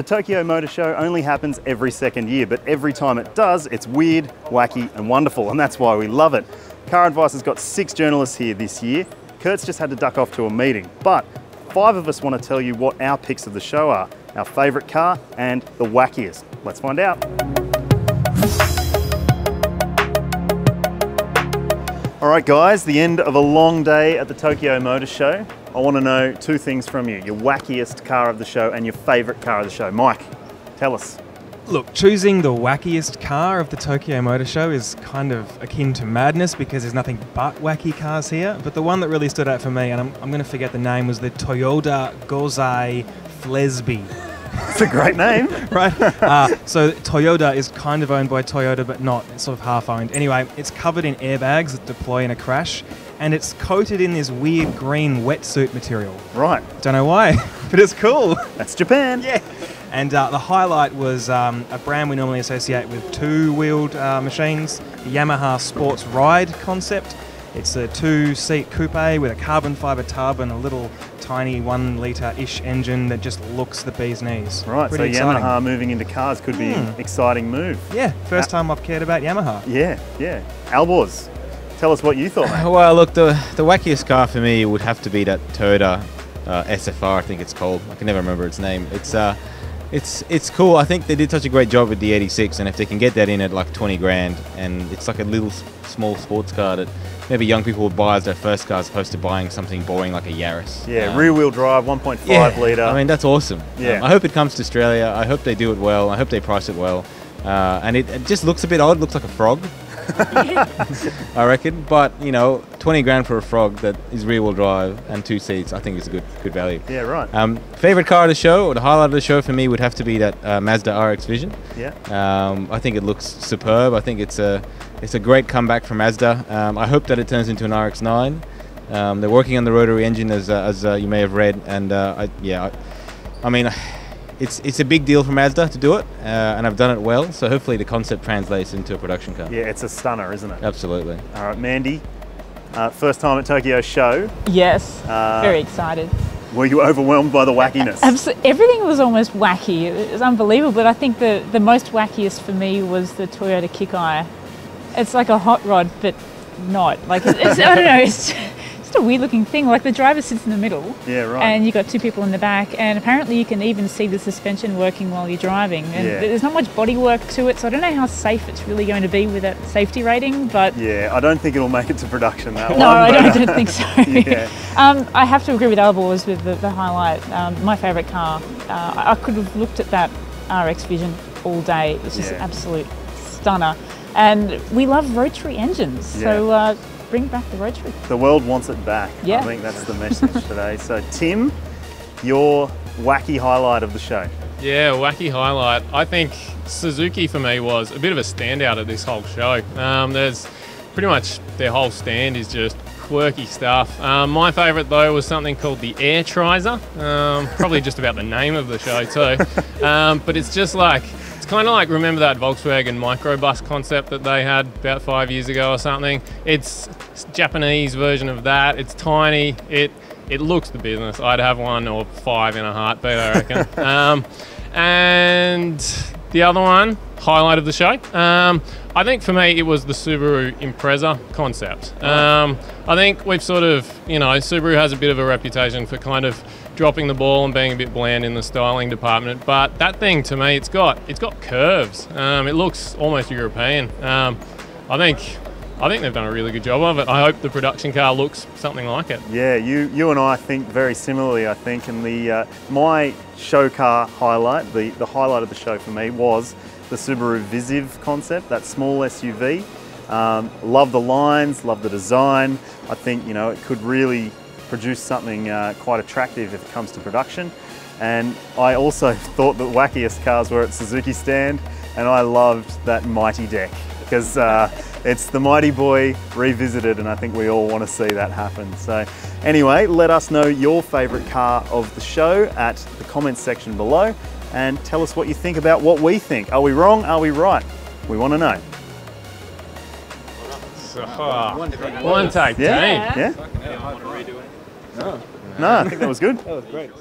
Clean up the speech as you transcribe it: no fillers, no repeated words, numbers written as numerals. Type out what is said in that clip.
Tokyo Motor Show only happens every second year, but every time it does, it's weird, wacky, and wonderful, and that's why we love it. CarAdvice has got 6 journalists here this year. Kurt's just had to duck off to a meeting, but 5 of us want to tell you what our picks of the show are, our favourite car and the wackiest. Let's find out. All right guys, the end of a long day at the Tokyo Motor Show. I want to know 2 things from you, your wackiest car of the show and your favourite car of the show. Mike, tell us. Look, choosing the wackiest car of the Tokyo Motor Show is kind of akin to madness because there's nothing but wacky cars here. But the one that really stood out for me, and I'm going to forget the name, was the Toyota Gozai Flesby. It's a great name. Right? So Toyota is kind of owned by Toyota, but not. It's sort of half-owned. Anyway, it's covered in airbags that deploy in a crash, and it's coated in this weird green wetsuit material. Right. Don't know why, but it's cool. That's Japan. Yeah. And the highlight was a brand we normally associate with 2-wheeled machines, the Yamaha Sports Ride concept. It's a 2-seat coupe with a carbon fibre tub and a little tiny 1-litre-ish engine that just looks the bee's knees. Right, Pretty so exciting. Yamaha moving into cars could be an exciting move. Yeah, first time I've cared about Yamaha. Yeah. Alborz, tell us what you thought, mate. Well, look, the wackiest car for me would have to be that Toyota SFR, I think it's called. I can never remember its name. It's cool. I think they did such a great job with the 86, and if they can get that in at like 20 grand, and it's like a little small sports car that maybe young people would buy as their first car as opposed to buying something boring like a Yaris. Yeah, rear-wheel drive, 1.5 litre. I mean, that's awesome. Yeah. I hope it comes to Australia. I hope they do it well. I hope they price it well. And it just looks a bit odd. It looks like a frog. I reckon, but you know, 20 grand for a frog that is rear-wheel drive and 2 seats, I think is a good value. Yeah, right. Favorite car of the show, or the highlight of the show for me, would have to be that Mazda RX Vision. Yeah. I think it looks superb. I think it's a great comeback for Mazda. I hope that it turns into an RX-9. They're working on the rotary engine, as you may have read, and I mean. It's a big deal for Mazda to do it, and I've done it well, so hopefully the concept translates into a production car. Yeah, it's a stunner, isn't it? Absolutely. All right, Mandy, first time at Tokyo Show. Yes, very excited. Were you overwhelmed by the wackiness? Absolutely. Everything was almost wacky. It was unbelievable, but I think the most wackiest for me was the Toyota Kikai. It's like a hot rod, but not. Like, it's I don't know, it's a weird looking thing. Like, the driver sits in the middle, yeah, right, and you've got 2 people in the back, and apparently you can even see the suspension working while you're driving, and there's not much body work to it, so I don't know how safe it's really going to be with that safety rating, but yeah, I don't think it'll make it to production, that one. No, I don't think so. Yeah. I have to agree with Alborz with the highlight. My favourite car. I could have looked at that RX Vision all day. It's just an absolute stunner, and we love rotary engines, so bring back the rotary. The world wants it back. Yeah. I think that's the message today. So Tim, your wacky highlight of the show. Yeah, wacky highlight. I think Suzuki for me was a bit of a standout at this whole show. There's pretty much their whole stand is just quirky stuff. My favourite though was something called the Air Trizer. Probably just about the name of the show too. But it's just like, kind of like, remember that Volkswagen microbus concept that they had about 5 years ago or something? It's a Japanese version of that. It's tiny. It looks the business. I'd have 1 or 5 in a heartbeat, I reckon. And the other one, highlight of the show, I think for me it was the Subaru Impreza concept. I think we've sort of, you know, Subaru has a bit of a reputation for kind of dropping the ball and being a bit bland in the styling department, but that thing to me, it's got curves. It looks almost European. I think they've done a really good job of it. I hope the production car looks something like it. Yeah, you and I think very similarly, I think, and the my show car highlight, the highlight of the show for me was the Subaru Visiv concept, that small SUV. Love the lines, love the design. I think, you know, it could really produce something quite attractive if it comes to production. And I also thought the wackiest cars were at Suzuki stand, and I loved that Mighty deck because it's the Mighty Boy revisited, and I think we all want to see that happen. So anyway, let us know your favourite car of the show at the comments section below, and tell us what you think about what we think. Are we wrong? Are we right? We want to know. So, one take, yeah. team. Yeah? No, I think that was good. That was great.